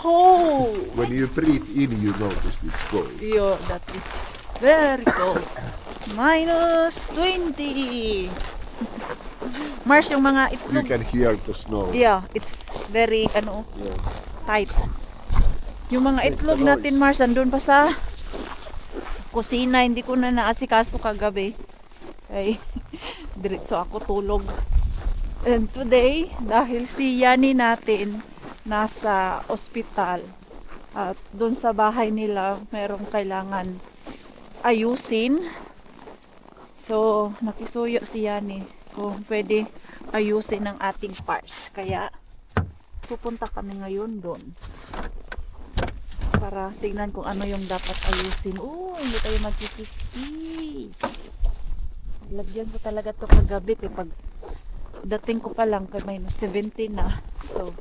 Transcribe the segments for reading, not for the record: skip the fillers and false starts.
cold. When you breathe in, you notice it's cold. Yeah, that is very cold. -20. Mars, yung mga You itlog. can hear the snow. Yeah, it's very Yeah. tight. Yung mga Make itlog the noise. natin, Mars, andun pa sa kusina. Hindi ko na naasikaso kagabi. Ay, diretso ako tulog. And today, dahil si Yani natin nasa ospital at doon sa bahay nila merong kailangan ayusin. So, nakisuyo si Yani kung pwede ayusin ang ating parts. Kaya, pupunta kami ngayon doon para tingnan kung ano yung dapat ayusin. Hindi tayo magkikis-kis. Lagyan ko talaga to kagabi pag dating ko pa lang kay -17 na. So,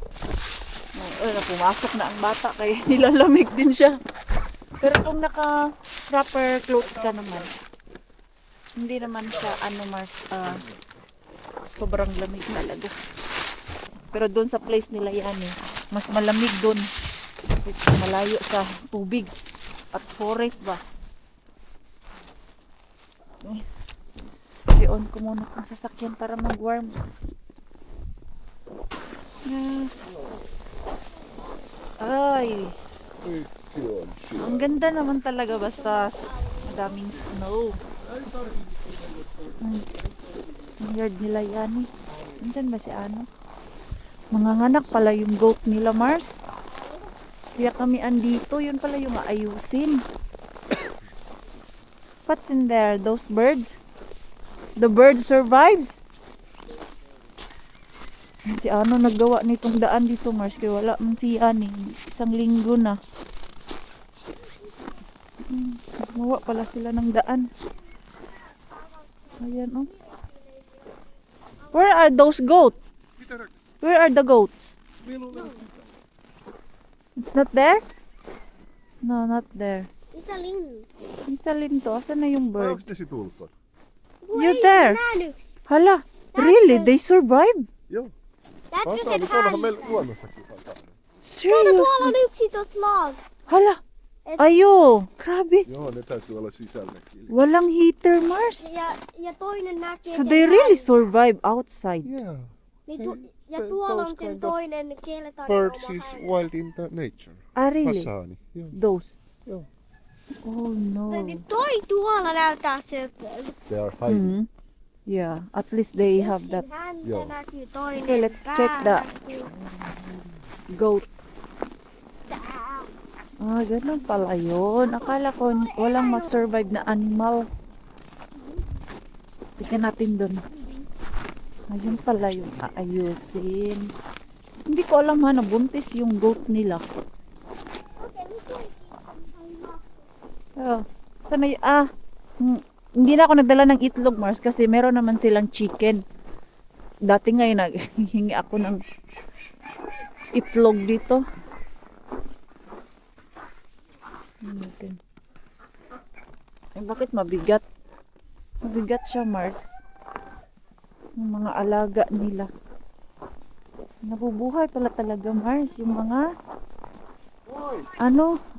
pumasok na ang bata kaya nilalamig din siya. Pero kung naka proper clothes ka naman, hindi naman siya Mars, sobrang lamig talaga. Pero doon sa place nila yan mas malamig doon. Malayo sa tubig at forest ba. I-on ko muna ang sasakyan para mag-warm. Ay, ang ganda naman talaga basta madaming snow. Ang yard nila yan Nandyan ba si ano? Manganganak pala yung goat nila, Mars. Kaya kami andito, yun pala yung aayusin. What's in there? Those birds? The bird survives? Si ano naggawa nitong daan dito, Mars? Kaya wala man si Ani. Isang linggo na. Gumawa pala sila ng daan. Ayan, Where are those goats? Where are the goats? It's not there? No, not there. Isalin to. Asan na yung bird? You there? Hala, really? They survive? Joo. Näetkö Onhan sen meillä luonnossakin kanssa. Kato, tuolla on Seriously? yksi tossa lag. Hala, ayo, grabe. Joo, ne täytyy olla sisälläkin. Walang heater, Mars. Ja toinen näkee So sen they really lag. survive outside. Yeah. Ja tuolla on those sen kind of toinen keltainen Birds oma is hällä. wild in the nature. Really? Fasaani. Joo. Those? Joo. Oh no. Toi tuolla näyttää siltä. They are hiding. Yeah, at least they have that Häntä Joo. näkyy toinen. Okay, let's pää check the- näkyy. goat. Ganun pala yun. Akala ko walang mag-survive na animal. Tignan natin dun. Ayun pala yung aayusin. Hindi ko alam nabuntis yung goat nila. Sana hindi na ako nagdala ng itlog, Mars, kasi meron naman silang chicken. Dati nga naghingi ako ng itlog dito. Bakit mabigat? Mabigat siya, Mars. Yung mga alaga nila. Nabubuhay pala talaga, Mars. Yung mga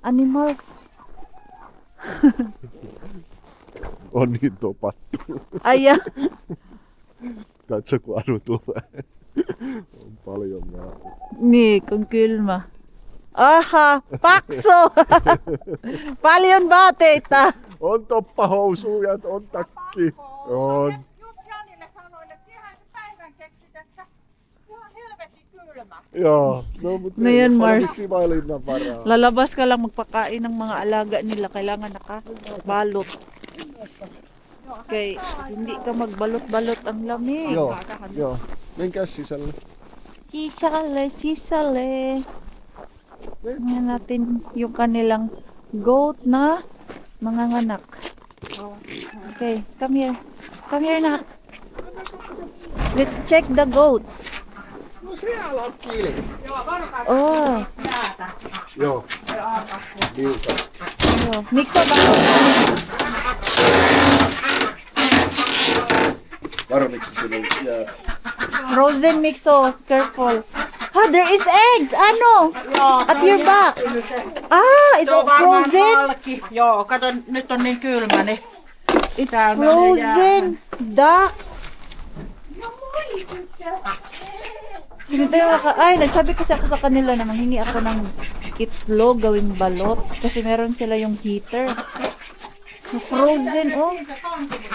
animals. On niin topattu. Aya. Katso kun Anu tulee. On paljon maata. Niin, kun kylmä. Aha, paksu! Paljon vaatteita. On toppahousuja, on takki. On. Just Janille sanoin, että siihen se päivän keksit, että ihan helvetin kylmä. Joo. No, mutta No ei yan, ole paljon Mars. vissiin valinnan varaa. Lalabas ka lang magpakain ng mga alaga nila. Kailangan nakabalot. Okay, hindi ka magbalot-balot ang lamig. Joo. Joo. Menkääs sisälle. Sisale. Tingnan natin yung kanilang goat na manganganak. Okay, come here. Come here na. Let's check the goats. No siellä on kiili. Oh, Joo. Liuta. Miksa ba? Varo miksi sinne jää. Frozen mixo. Careful. Ha, there is eggs. Ano? Joo, At your back. Ah, it's Se on varmaan frozen. halki. Joo, kato nyt on niin kylmä, niin It's Täällä menee frozen ducks. Sino tayo ay, nagsabi kasi ako sa kanila na manghingi ako ng itlog gawing balot. Kasi meron sila yung heater. Frozen, oh.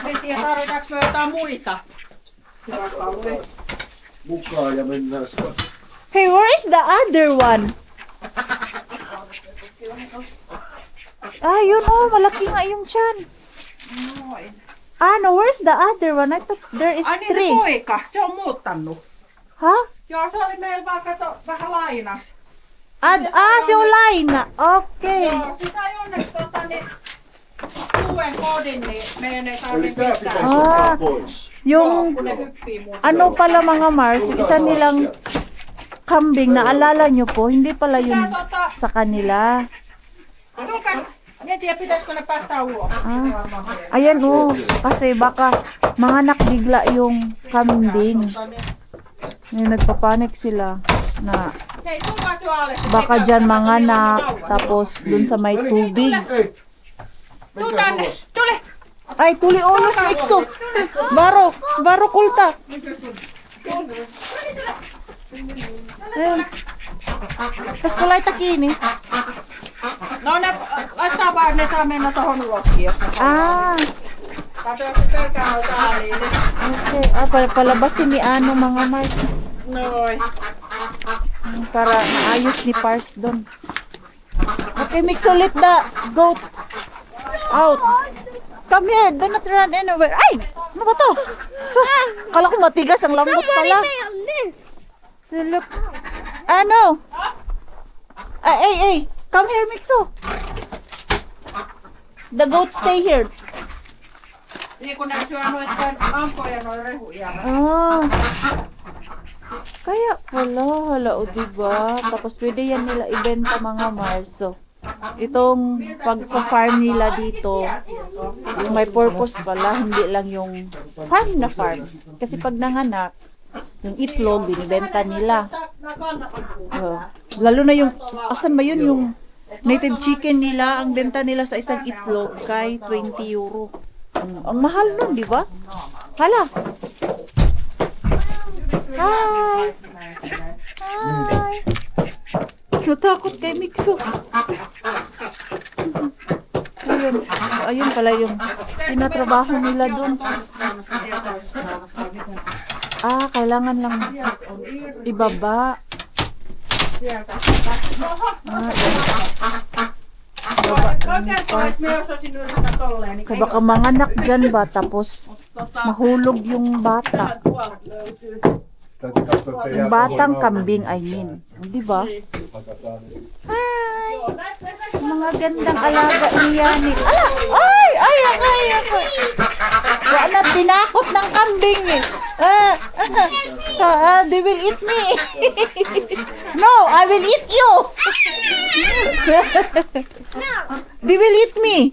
En tiedä, tarvitaanko me jotain muita. Mukaan ja mennään sitä. Hey, where is the other one? Ah, yun, oh. Malaki nga yung tiyan. Noin. Ah, no, where's the other one? I thought there is Ai niin se 3. poika, se on muuttanut. Ha? Joo, se oli meillä vaan kato vähän lainas. Si Olaina. Okay. Joo, se sai onneksi niin uuden kodin, niin meidän ei Eli tarvitse tää mitään. pitäisi ottaa pois. Yung Kun ne hyppii mun. ano pala mga Mars, yung isa nilang kambing, naalala nyo po, hindi pala yun Tää sa kanila. Lukas, en tiedä pitäisikö ne päästä ulos. Ayan oh, kasi baka manganak bigla yung kambing. Yung nagpapanik sila na Hei, tulkaa työ alle. baka dyan manganak, tapos dun sa may tubig. Ei. Tuu Menkää tänne, ulos. tule. Ay, tuli ulos, Mikso! Baro kulta! Ayun. Kas kulay takini. No ne, laittaa vaan, ne saa mennä tohon uloskin, jos ne Ah, kato, jos se pelkää noita ääniä. okay. Ah, palabasin ni ano mga Mars. Noin. Para maayos ni Pars doon. Okay, Mikso, let the goat out. Come here, do not run anywhere. Ay! Ano ba to? Sus! Kala ko matigas, ang lambot pala. on this. Look. Ano? Ay. Come here, Mikso. The goat stay here. Niin kun ne syö noitten ampoja noin rehuja. Ah. Kaya pala, hala, o diba? Tapos pwede yan nila ibenta mga Marso. Itong pagpa-farm nila dito, yung may purpose pala, hindi lang yung farm na farm. Kasi pag nanganak, yung itlog, binibenta nila. Lalo na yung, asan ba yun, yung native chicken nila, ang benta nila sa isang itlog kay 20 euro. Ang mahal nun, di ba? Hala! Hi! Hi! Natakot kay Mikso. Ayun pala yung tinatrabaho nila doon. Ah, kailangan lang ibaba. Ah, kaya baka manganak dyan ba, tapos mahulog yung bata. Täytyy katsoa, ettei Yung jää batang tuohon kambing, I mean. Di ba? Hakataan. Hi! Mga gandang alaga niya ni... Ala! Ay! Ako! Wala, tinakot ng kambing eh. They will eat me. No, I will eat you. They will eat me.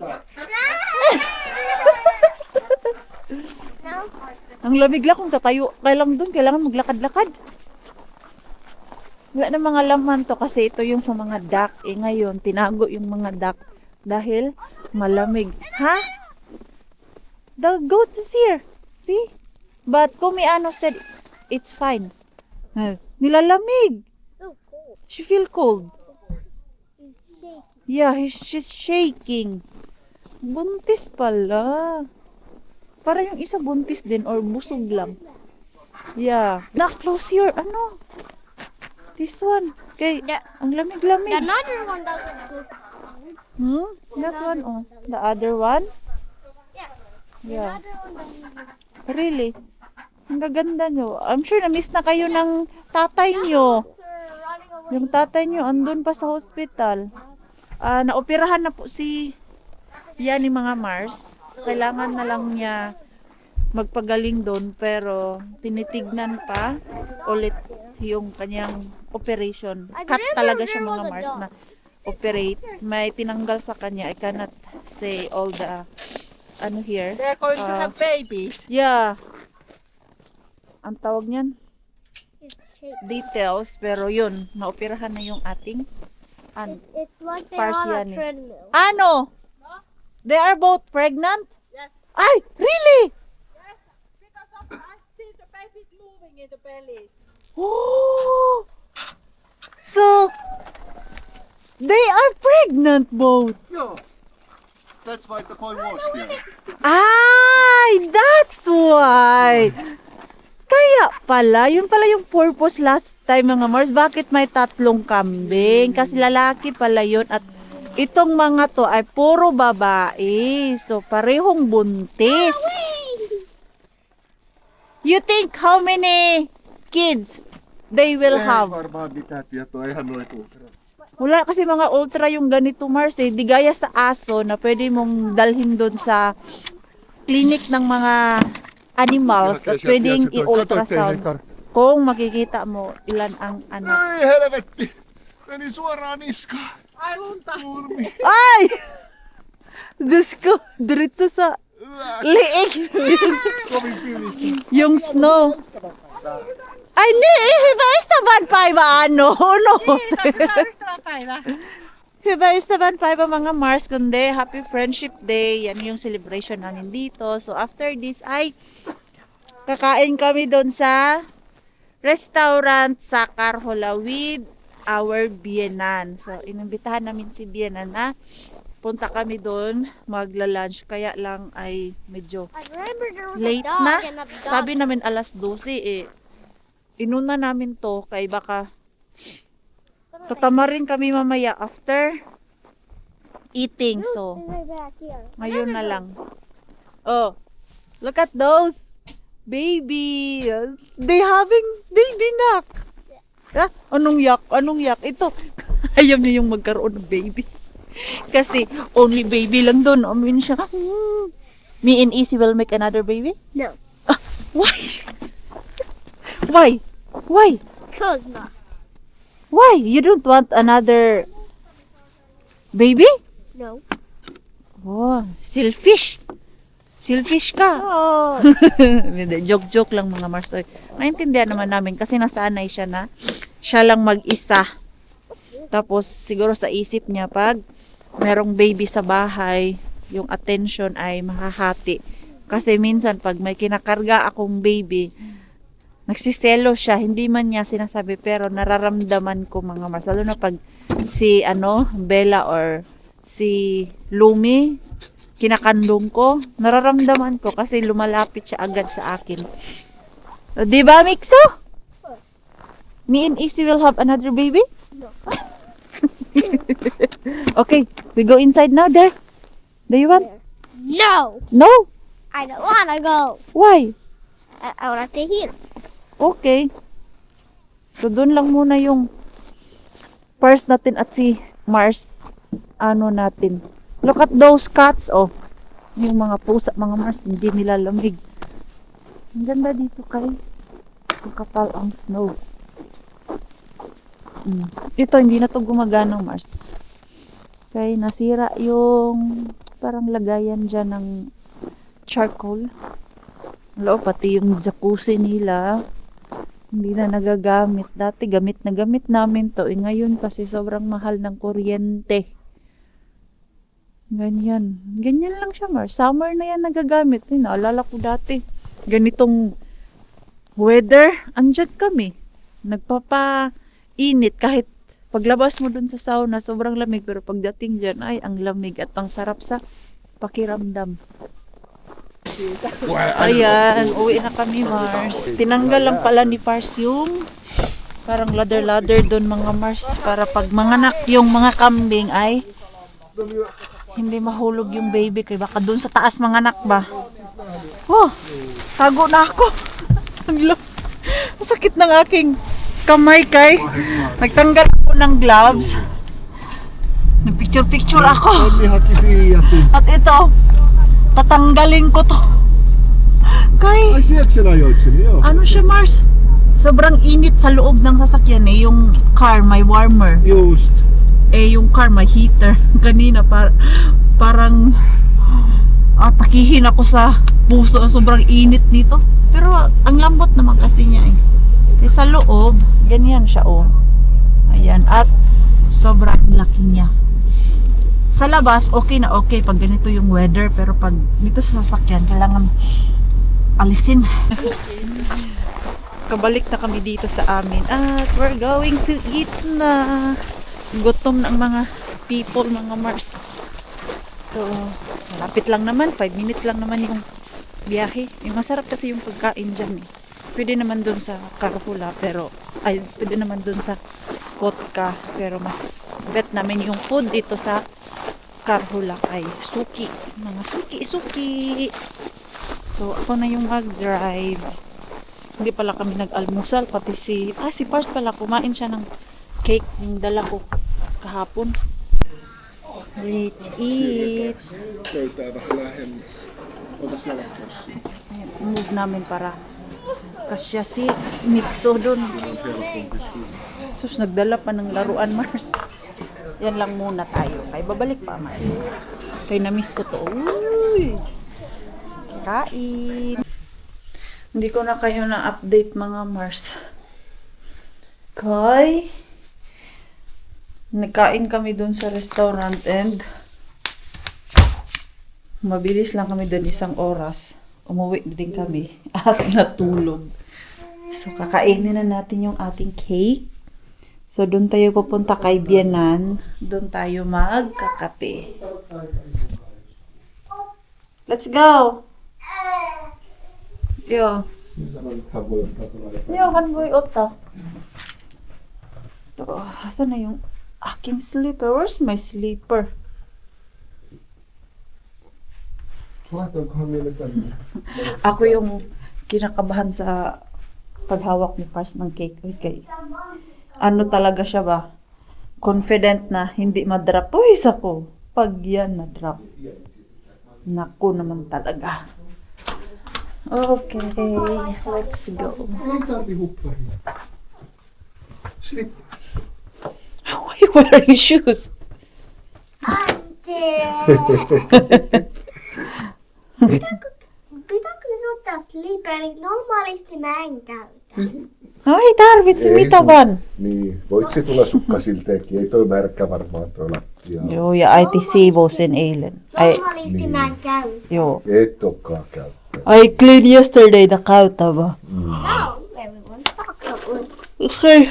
Ang lamig lang kung tatayo. Kailangan maglakad-lakad. Wala na mga laman to kasi ito yung sa mga duck. Eh ngayon, tinago yung mga duck dahil malamig. Ha? The goat is here. See? But Kumiano said it's fine. Nilalamig. So cool. She feel cold. He's shaking. Yeah, she's shaking. Buntis pala. Para yung isa buntis din or busog lang. Yeah. Close your, ano? This one. Okay. Ang The lamig-lamig. another one doesn't look good. That one, oh. The other one? Yeah. Yeah. Another one doesn't look Really? Ang gaganda nyo. I'm sure na-miss na kayo ng tatay nyo. Sir, running away. Yung tatay nyo andun pa sa hospital. Naoperahan na po si Yani mga Mars. Kailangan na lang niya magpagaling doon pero tinitignan pa ulit yung kanyang operation. Cut talaga siya mga Mars na operate. May tinanggal sa kanya. I cannot say all the ano here. They're going to have babies. Yeah. Ang tawag niyan? He's details, pero yun, naoperahan na yung ating It's like they're on a Parsiani. treadmill. Ano? They are both pregnant? Yes. Ay, really? Yes, because I see the baby's moving in the belly. Oh! So, they are pregnant both. Yeah. That's why the boy was here. Ay, that's why. Kaya pala, yun pala yung purpose last time mga Mars. Bakit may tatlong kambing? Kasi lalaki pala yun at itong mga to ay puro babae. So, parehong buntis. You think how many kids they will have? Varmaan mitään tietoa ihan noin ultra. Wala kasi mga ultra yung ganito Mars eh. Di gaya sa aso na pwede mong dalhin doon sa clinic ng mga animals at pwedeng i-ultrasound. Kung makikita mo ilan ang anak. Ai helvetti! Meni suoraan niskaan. Ai lunta. Nurmi. Ay! Diyos ko, diretso sa liig. Kovin pilis. Yung snow. Ay, hyvä ystävänpäivä, ano? No. Ystävän päivä. Hyvä ystävänpäivä mga Mars, kundi Happy Friendship Day. Yan yung celebration namin dito. So after this ay kakain kami doon sa restaurant sa Karhola with our biyenan. So inimbitahan namin si biyenan na punta kami doon magla-lunch. Kaya lang ay medyo I remember there was late a dog na. and a dog. Sabi namin alas 12 eh. Inuna namin to kay baka tatamarin kami mamaya after eating. So, Right back here. ngayon na lang. Oh, look at those baby. They having baby nak. Ah, anong yak? Anong yak? Ito. Ayaw niya yung magkaroon ng baby. Kasi only baby lang doon. Amin siya. Me and Easy will make another baby? No. Why? Why? Why? Cause not. Why? You don't want another baby? No. Oh, selfish. Selfish ka. Oh. Hindi, joke-joke lang mga Mars. Naintindihan naman namin kasi nasanay siya na siya lang mag-isa. Tapos siguro sa isip niya pag merong baby sa bahay, yung attention ay mahahati. Kasi minsan pag may kinakarga akong baby, nagsiselo siya, hindi man niya sinasabi pero nararamdaman ko mga Mars. Lalo na pag si Bella or si Lumi, kinakandong ko, nararamdaman ko kasi lumalapit siya agad sa akin. O, di ba, Mixo? Me and Issy will have another baby? No. Okay, we go inside now, there. Do you want? No. No? I don't wanna go. Why? I wanna stay here. Okay. So, doon lang muna yung purse natin at si Mars. Ano natin. Look at those cats, oh. Yung mga pusa, mga Mars, hindi nila lamig. Ang ganda dito kay. Kapal ang snow. Ito, hindi na to gumagana, Mars. Okay, nasira yung parang lagayan dyan ng charcoal. Hello, pati yung jacuzzi nila. Hindi na nagagamit. Dati gamit na gamit namin to. Ngayon kasi sobrang mahal ng kuryente. Ganyan. Ganyan lang siya, Mars. Summer na yan nagagamit. Naalala ko dati. Ganitong weather. Andyan kami. Nagpapainit. Kahit paglabas mo dun sa sauna, sobrang lamig. Pero pagdating dyan, ay, ang lamig at ang sarap sa pakiramdam. Ayan, uwi na kami, Mars. Tinanggal lang pala ni Pars yung parang ladder-ladder doon, mga Mars. Para pag manganak yung mga kambing ay hindi mahulog yung baby. Kaya baka doon sa taas manganak ba? Oh, tago na ako. Ang sakit ng aking kamay kay. Nagtanggal ako ng gloves. Nagpicture-picture ako. Onni haki Fiatin. At ito, tatanggalin ko to. Kay, Ai sieltä sinä ajoit sinne, joo. ano siya, Mars? Sobrang init sa loob ng sasakyan eh. Yung car may warmer. Just. Eh, yung car may heater. Kanina parang takihin ako sa puso. Sobrang init nito. Pero ang lambot naman kasi niya eh. Sa loob, ganyan siya, oh. Ayan, at sobrang laki niya. Sa labas, okay na okay pag ganito yung weather, pero pag dito sa sasakyan, kailangan alisin. Kabalik na kami dito sa amin at we're going to eat na. Gutom ng mga people, mga Mars. So, malapit lang naman, 5 minutes lang naman yung biyahe. Masarap kasi yung pagkain dyan eh. Pwede naman dun sa Karhula, pero pwede naman dun sa Kotka, pero mas bet namin yung food dito sa Karhula ay suki. Mga suki. So, ako na yung mag-drive. Hindi pala kami nag-almusal, pati si Pars pala, kumain siya ng cake yung dala ko kahapon. Let's eat. Löytää vähän lähemmäs. Ota siellä tossa. Ayan, move namin para kasya si Mixo doon. Helpompi syy. Sus, nagdala pa ng laruan, Mars. Yan lang muna tayo. Kaya babalik pa, Mars. Kaya na-miss ko to. Uy! Kain! Hindi ko na kayo na-update, mga Mars. Kay nagkain kami doon sa restaurant and mabilis lang kami doon, 1 oras. Umuwi din kami at natulog. So, kakainin na natin yung ating cake. So, doon tayo pupunta kay Bianan. Doon tayo magkakape. Let's go! Yo. Hän voi ottaa tuolla jotain. Yo, han voi ottaa. Asan na yung aking slipper? Where's my slipper? Laitoinkohan vielä tänne? Ako yung kinakabahan sa paghawak ni Pars ng cake. Okay. Ano talaga siya ba? Confident na hindi ma-drop. Uy, ako. Pag yan na-drop. Naku naman talaga. Okay, let's go. Ei tarvi hupparia. Slip. Why are you wearing shoes? Pitääkö nyt ottaa sliperit? Normaalisti mä en käytä. No ei tarvitse, Ei mitä sun- vaan. Niin, voit se tulla sukkasilteekin. Ei toi märkä varmaan toi lattia. Joo, ja äiti siivoo sen eilen. Normaalisti mä en käy. Joo. Et ookaan käyttää. I cleaned yesterday the kautava. No, everyone's talking. Okay.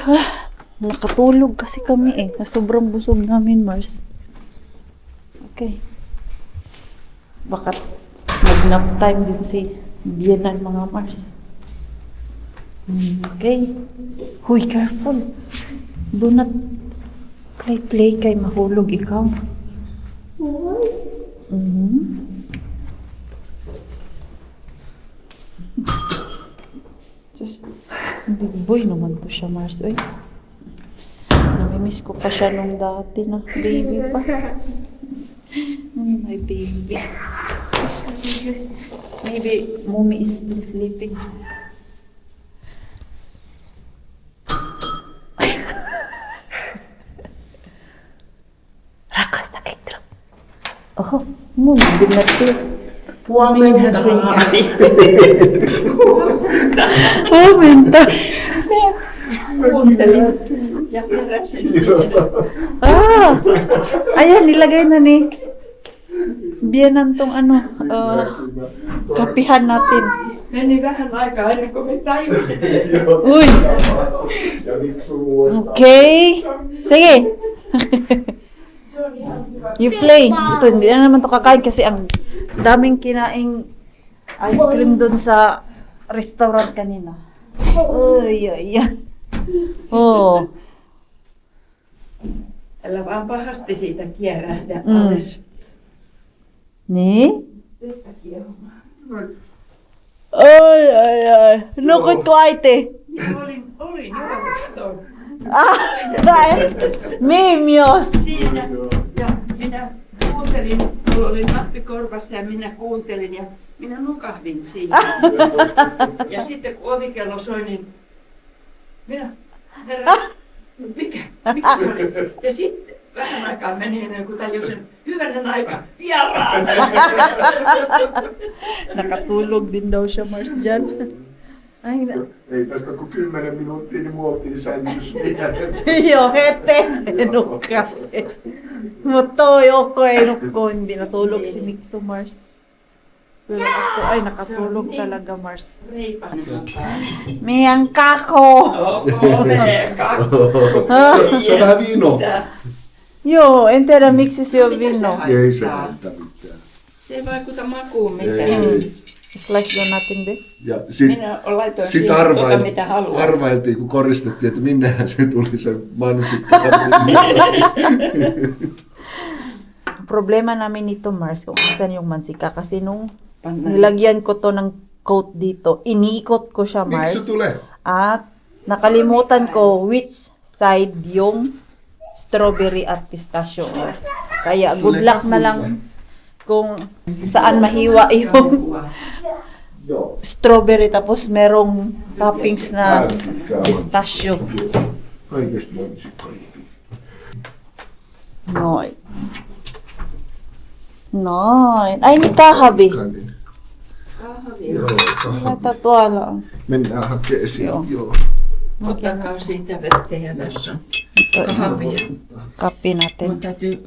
Nakatulog kasi kami eh. Na sobrang busog namin, Mars. Okay. Baka mag-nap time din si Bianan, mga Mars. Okay. Huy, careful. Do not play kay mahulog ikaw. Just, big boy naman to siya, Mars. Uy. Namimiss ko pa siya nung dati na baby pa. My baby. Maybe mommy is still sleeping. Rakas na kay Trump. Oh, mommy did not sleep. Huomenna. Huomenta. Kuuntelin ja heräsin siihen. Ayan, nilagay na ni Bianan tong ano, kapihan natin. Meni vähän aikaa ennen kuin me tajusimme. Uy, Ja Miksu muistaa. okay. Sige. Se on ihan hyvä. You play. Ito, hindi na naman to kakain kasi ang daming kinaing ice cream dun sa restaurant kanina. Uy, uy, uy. Oh. Älä vaan pahasti siitä kierähdä alas. Niin? Vettä kiehumaan. Ai, ai, ai. Nukutko äiti? Minä olin jo katon Mimios. siinä ja minä kuuntelin, mulla oli nappi korvassa ja minä kuuntelin ja minä nukahdin siinä. Ja sitten kun ovikello soi, niin minä herra, mikä se oli? Ja sitten vähän aikaa meni ennen kuin tajusin, hyvänen aika, vieraat! Nakatulog din daw siya, Mars, dyan. Aina. Ei tästä kuin 10 minuuttia, niin muotiin sännys vielä. Joo, hete nukkate. Mutta toi Okko ei nukko, hindi natulog si Mikso Mars. Pero ako ay nakatulog talaga Mars. Reipas mukaan. Miyang kako! Se on vähän vino. Joo, en tiedä miksi se on vino. Ei se haittaa mitään. Se ei vaikuta makuun Ei. mitään. Slice doon natin, be. Ja sit Minä laitoin Sitten siihen mitä haluan. arvailtiin, kun koristettiin, että minnehän se tuli se mansikka. Problema namin nito Mars kung saan yung mansika kasi nung Panna. nilagyan ko to ng coat dito, iniikot ko siya Miksi Mars. se tulee? At nakalimutan ko which side yung strawberry at pistachio. Kaya good luck na lang kung saan mahiwa yung Joo. strawberry tapos merong toppings na pistachio. Kaikesta mansikkaa. Noin. Noin. Ay, ni kahvi. Kanin. Kahvia. Joo, kahvi. Laita tuolla. Mennään hakee siitä. Joo. Joo. Ottakaa siitä vettä ja tässä on kahvia. Kappi natin. Mun täytyy,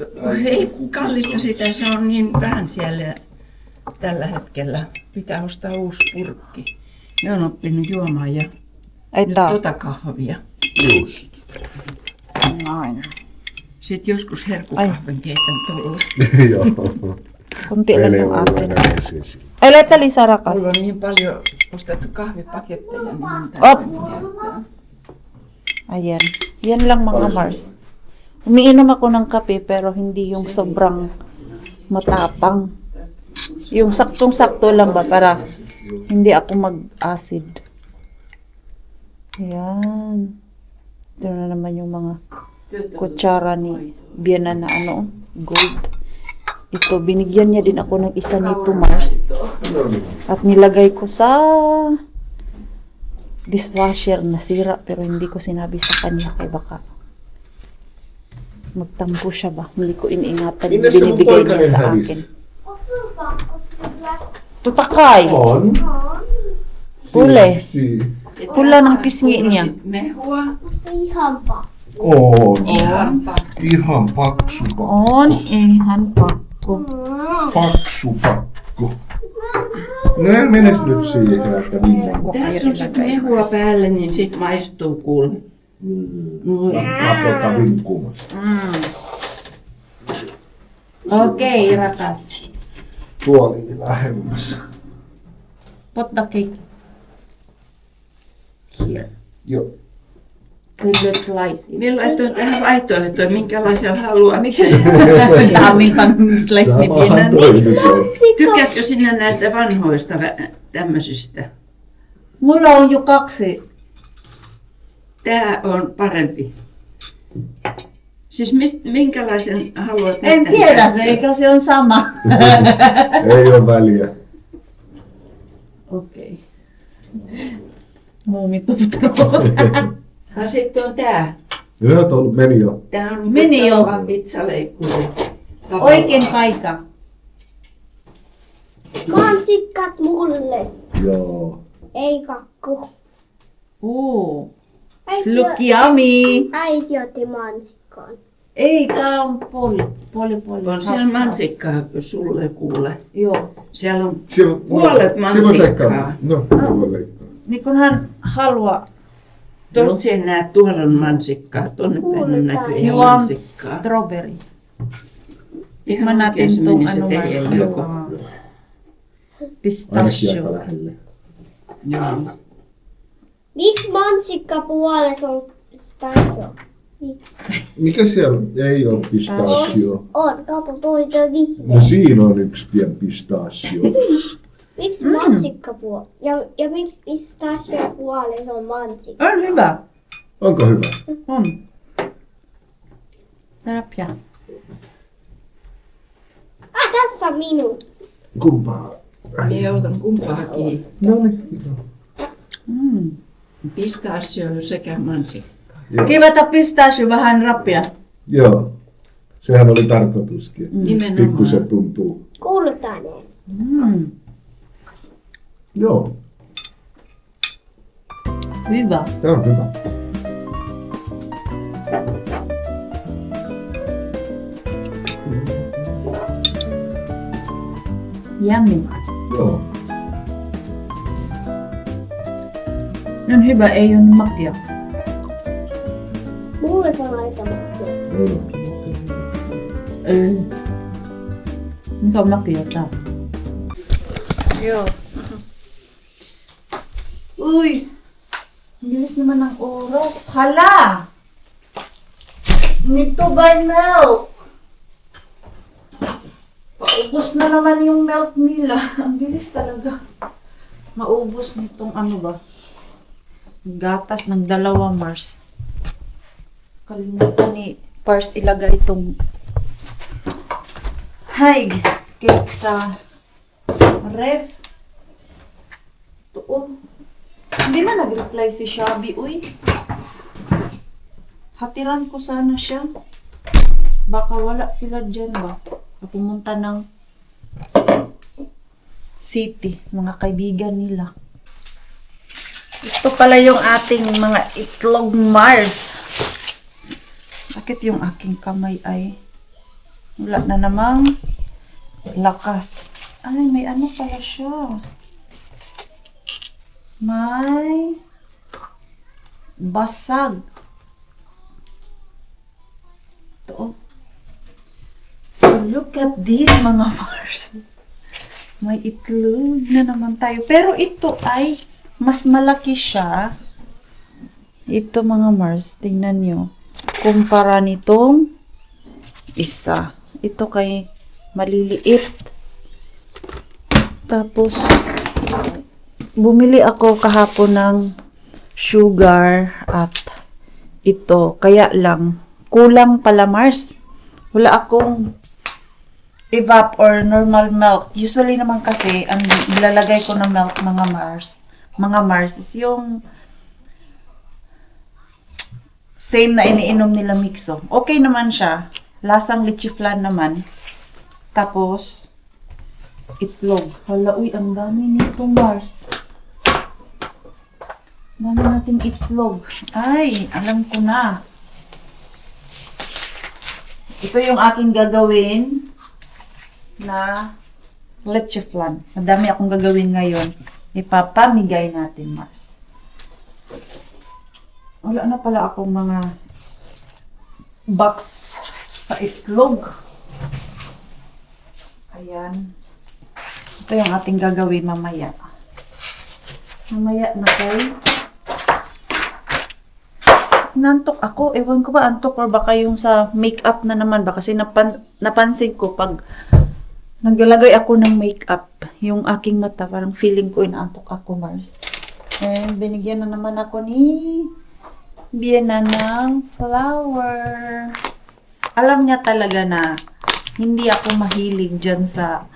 ei kallista sitä, se on niin vähän siellä tällä hetkellä. Pitää ostaa uusi purkki. Ne on oppinut juomaan ja Ay, nyt tää. kahvia. Just. Noin. Sitten joskus herkkukahvin keitän tuolla. Joo. Kunti lang Meillä yung on akin. aina esisi. Ay, laita Lisa rakas. Mulla on niin paljon ostettu kahvipaketteja, niin mun Op. täytyy käyttää. Ayan. Yan lang mga Mars. Umiinom ako ng kape pero hindi yung sobrang matapang. Yung saktong-sakto lang ba para hindi ako mag-acid. Ayan. Ito na naman yung mga kutsara ni Biana na ano, gold. Ito, binigyan niya din ako ng isa nito Mars. No niin. At nilagay ko sa dishwasher na sira pero hindi ko sinabi sa kanya kay baka magtampo siya ba. Hindi ko iniingatan yung Minne se mun binibigay niya poikainen sa hävisi? akin. Onko sulla pakko syödä? Tutakay! On. Pule. Si. Pula ng pisngi niya. Mehua. Ihan pakko. On. Ihan Ihan paksu pakko. On, ihan pakko. Paksu pakko. No menes nyt siihen, että minne. Tässä on sit mehua päälle, niin sit maistuu kuule. Lakkaa poika vinkkumasta. Okei, rakas. Tuoliin lähemmäs. Put the cake here. Joo. Let's slice it. Minä laitoin tähän vaihtoehtoon, minkälaisia haluat. Miksi se daamin pang slice ni Biana? Samahan toi nyt on. Tykkäätkö sinä näistä vanhoista tämmöisistä? Mulla on jo 2. Tää on parempi. Siis minkälaisen haluat En nähdä? tiedä se, eikä se on sama. Ei ole väliä. Okei. Muumituttu. Ja sitten on tää. Joo, tuolla meni jo. Tää on Meni jo. pizzaleikkuri. Oikein paikka. Mansikkat mulle. Joo. Ei kakku. Look yummy. Äiti otti mansikkaan. Ei, tää on poli. On siellä mansikkaa sulle kuule. Joo. Siellä on Siellä, Puolet mansikkaa. No, puolet. Niin kun hän haluaa. Tosta sen näet, tuolla on mansikkaa. Tonne päin on näkyy He ihan wants mansikkaa. strawberry. Ihan Mä oikein se nätin tuon meni se ano teidän Mars. joko. Joo. Ainakin aika Pistachio. lähelle. Joo. Miksi mansikka puolessa on pistachio? Miksi? Mikä siellä on? Ei ole pistachio. On, kato toita vihreä. No siinä on yksi pieni pistachio. Miksi mansikka puolessa? Ja miksi pistachio puolessa on mansikka? On hyvä. Onko hyvä? On. Terapia. Tässä on minun. Kumpaa? Minä otan kumpaakin. No niin. Pistachio sekä mansikkaa. Joo. Kivata pistachio vähän rappia. Joo. Sehän oli tarkoituskin. Nimenomaan. Pikkusen tuntuu. Kultainen. Mm. Joo. Viva. Joo, hyvä. Yummy. Joo. On hyvä, ei on makia. Mulle se on aika makea. Joo. Ei. Mikä on makia tää? Joo. Uy! Bilis naman ng oras. Hala! Need to buy milk! Paubos na naman yung milk nila. Ang bilis talaga. Maubos nitong ano ba? Gatas ng 2 Mars. Kalimutan ni Pars ilagay itong high cake sa ref. Ito oh. Hindi man nag-reply si Shabby, uy. Hatiran ko sana siya. Baka wala sila dyan ba? Pumunta ng city, mga kaibigan nila. Ito pala yung ating mga itlog Mars. Bakit yung aking kamay ay wala na namang lakas? Ay, may ano pala siya. May basag. Ito. So, look at this mga Mars. May itlog na naman tayo. Pero ito ay mas malaki siya. Ito mga Mars, tingnan nyo. Kumpara nitong isa. Ito kay maliliit. Tapos, bumili ako kahapon ng sugar at ito. Kaya lang, kulang pala Mars. Wala akong evap or normal milk. Usually naman kasi, ang nilalagay ko ng milk mga Mars is yung same na iniinom nila Mixo. Okay naman siya. Lasang leche flan naman. Tapos, itlog. Hala, uy, ang dami nito Mars. Dami nating itlog. Ay, alam ko na. Ito yung aking gagawin na leche flan. Madami akong gagawin ngayon. Ipapamigay natin, Mars. Wala na pala akong mga box sa itlog. Ayan. Ito yung ating gagawin mamaya. Mamaya na kayo. Nantok ako. Ewan ko ba antok or baka yung sa makeup na naman ba? Kasi napansin ko pag naglalagay ako ng makeup, yung aking mata, parang feeling ko inaantok ako, Mars. And binigyan na naman ako ni Biena ng flower. Alam niya talaga na hindi ako mahilig dyan sa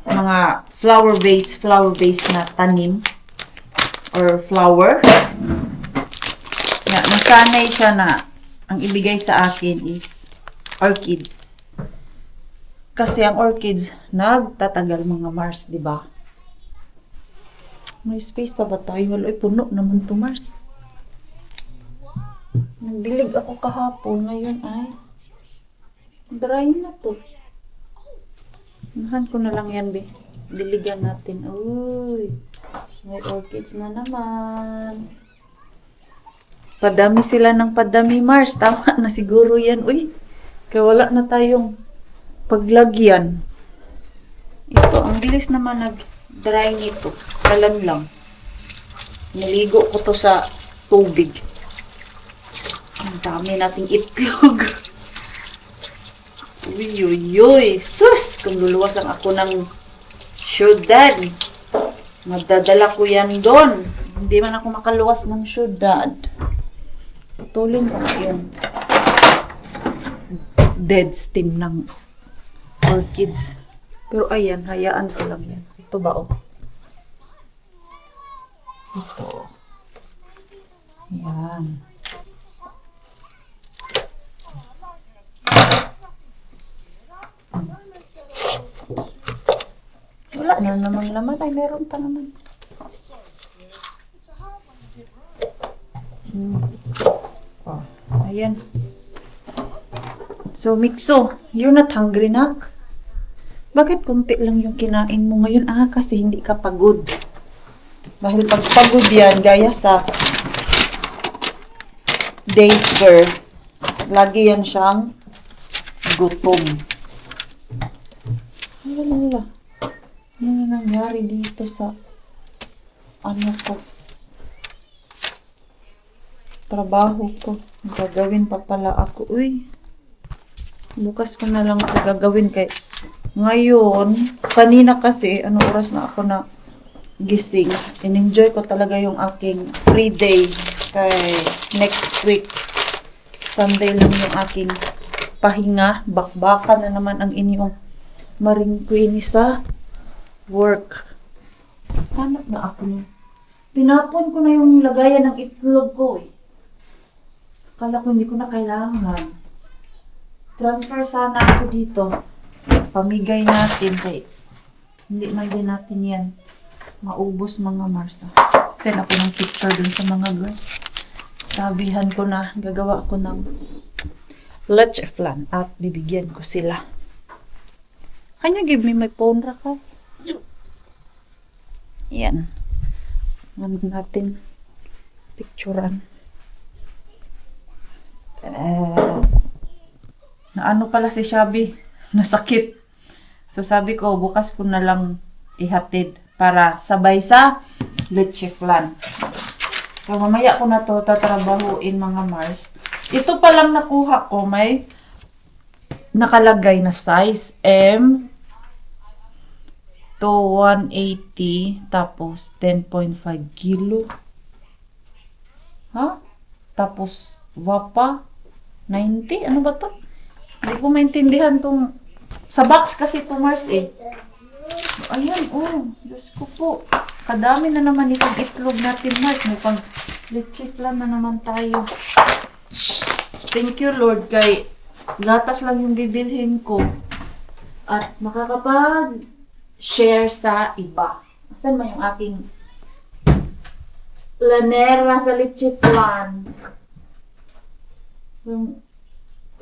mga flower-based na tanim or flower. Nasanay siya na ang ibigay sa akin is orchids. Kasi ang orchids nagtatagal mga Mars, di ba? May space pa ba tayo? Wala, puno naman to Mars. Nagdilig ako kahapon, ngayon ay dry na to. Nahan ko na lang yan, be. Diligan natin. Uy, may orchids na naman. Padami sila ng padami, Mars. Tama na siguro yan. Uy, kaya wala na tayong paglagyan. Ito, ang bilis naman nag-dry nito. Kalan lang. Niligo ko to sa tubig. Ang dami nating itlog. Uy, uy, uy. Sus! Kung luluwas lang ako ng syudad, magdadala ko yan doon. Hindi man ako makaluwas ng syudad. Putulin ko yung dead stem ng orchids. Pero ayan, hayaan ko lang yan. Ito ba, oh? Ito. Ayan. Wala na namang laman. Ay, meron pa naman. Oh, ayan. So, Mikso, you're not hungry, nak? Bakit konti lang yung kinain mo ngayon? Kasi hindi ka pagod. Dahil pag pagod yan, gaya sa daycare, lagi yan siyang gutom. Ano na nangyari dito sa trabaho ko? Gagawin pa pala ako. Uy, bukas ko na lang ito gagawin kay ngayon, kanina kasi, oras na ako na gising. In-enjoy ko talaga yung aking free day. Kay next week, Sunday lang yung aking pahinga. Bakbakan na naman ang inyong maringkwini sa work. Hanap na ako niya. Tinapon ko na yung lagayan ng itlog ko eh. Akala ko hindi ko na kailangan. Transfer sana ako dito. Pamigay natin kay hindi na din natin yan maubos mga Marsa. Send ako ng picture dun sa mga girls. Sabihan ko na gagawa ako ng leche flan at bibigyan ko sila. Can you give me my phone, Raka? Yan. Ano natin picturean. Na ano pala si Shabby? Nasakit. So sabi ko, bukas ko na lang ihatid para sabay sa leche flan. So mamaya ko na to tatrabahuin mga Mars. Ito pa lang nakuha ko, may nakalagay na size M to 180 tapos 10.5 kilo. Ha? Tapos wapa 90? Ano ba to? Hindi ko maintindihan tong sa box kasi ito Mars eh. Ayan, Diyos ko po. Kadami na naman itong itlog natin Mars. May pang leche flan na naman tayo. Thank you Lord kay gatas lang yung bibilhin ko. At makakapag-share sa iba. Asan man yung aking lanera sa leche flan?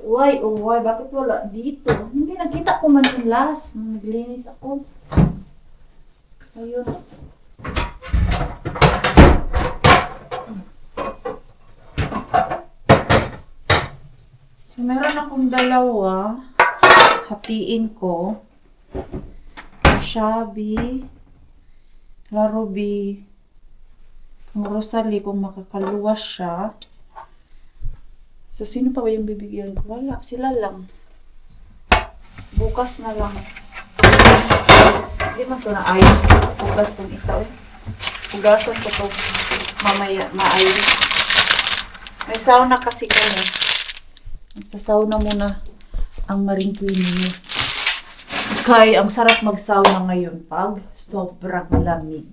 Why? Bakit wala dito? Hindi, nakita ko man yung last. Nung naglinis ako. Ayun. So, meron akong dalawa. Hatiin ko. Shabby. Larubi. Ang Rosalie kung makakaluwas siya. So, sino pa ba yung bibigyan ko? Wala, sila lang. Bukas na lang. Hindi man ito na ayos. Bukas itong isa. Bugasan ko ito mamaya, maayos. May sauna kasi kami. Sa sauna muna ang maringkwini niyo. Kaya ang sarap mag-sauna ngayon pag sobrang lamig.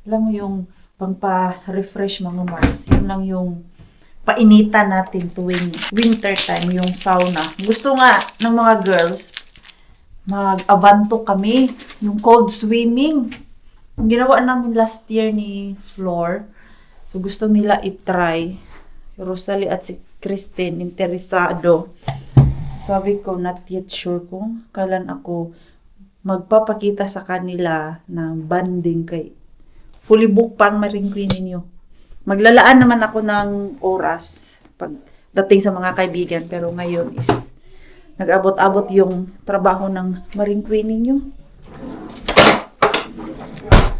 Alam mo yung pangpa-refresh mga Mars. Yun lang yung painitan natin tuwing winter time, yung sauna. Gusto nga ng mga girls, mag-abanto kami, yung cold swimming. Yung ginawa namin last year ni Flor. So gusto nila i-try. Si Rosalie at si Christine, interesado. So, sabi ko, not yet sure kung kailan ako magpapakita sa kanila ng banding kay fully book pang maringkwini niyo. Maglalaan naman ako ng oras pagdating sa mga kaibigan. Pero ngayon is nag-abot-abot yung trabaho ng maringkwini nyo.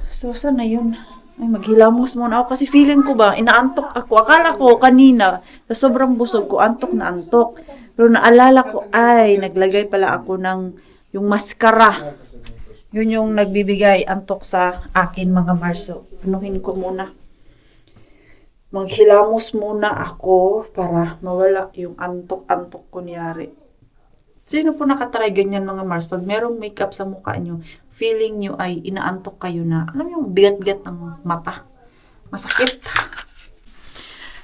So, sana yun? Ay, maghilamos muna ako kasi feeling ko ba, inaantok ako. Akala ko kanina, sa sobrang busog ko, antok na antok. Pero naalala ko, ay, naglagay pala ako ng yung maskara. Yun yung nagbibigay antok sa akin mga Marso. Anuhin ko muna. Maghilamos muna ako para mawala yung antok-antok kunyari. Sino po nakatry ganyan mga Mars? Pag merong makeup sa mukha nyo, feeling nyo ay inaantok kayo na, alam yung bigat-bigat ng mata. Masakit.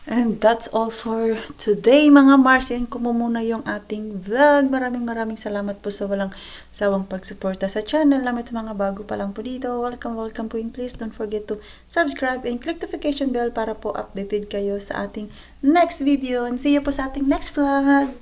And that's all for today mga Mars. Yan ko mo muna yung ating vlog. Maraming salamat po sa walang sawang pagsuporta sa channel namin. Mga bago pa lang po dito. Welcome po and please don't forget to subscribe and click notification bell para po updated kayo sa ating next video. And see you po sa ating next vlog.